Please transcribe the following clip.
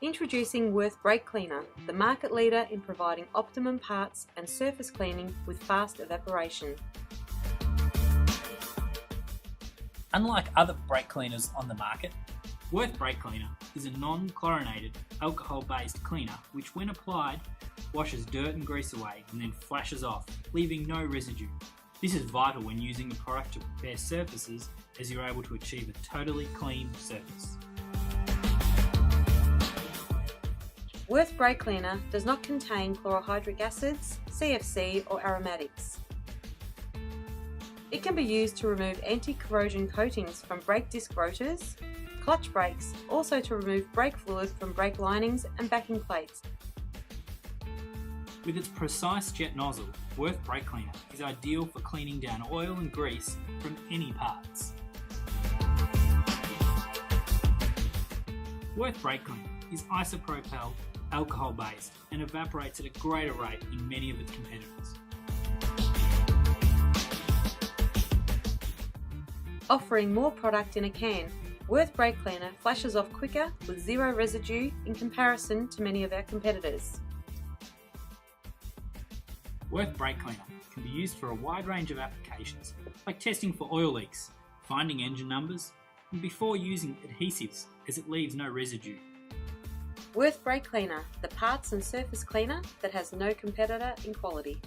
Introducing Worth Brake Cleaner, the market leader in providing optimum parts and surface cleaning with fast evaporation. Unlike other brake cleaners on the market, Worth Brake Cleaner is a non-chlorinated, alcohol-based cleaner which, when applied, washes dirt and grease away and then flashes off, leaving no residue. This is vital when using the product to prepare surfaces, as you're able to achieve a totally clean surface. Worth Brake Cleaner does not contain chlorhydric acids, CFC or aromatics. It can be used to remove anti-corrosion coatings from brake disc rotors, clutch brakes, also to remove brake fluid from brake linings and backing plates. With its precise jet nozzle, Worth Brake Cleaner is ideal for cleaning down oil and grease from any parts. Worth Brake Cleaner is isopropyl alcohol-based and evaporates at a greater rate than many of its competitors. Offering more product in a can, Worth Brake Cleaner flashes off quicker with zero residue in comparison to many of our competitors. Worth Brake Cleaner can be used for a wide range of applications, like testing for oil leaks, finding engine numbers, and before using adhesives, as it leaves no residue. Worth Brake Cleaner, the parts and surface cleaner that has no competitor in quality.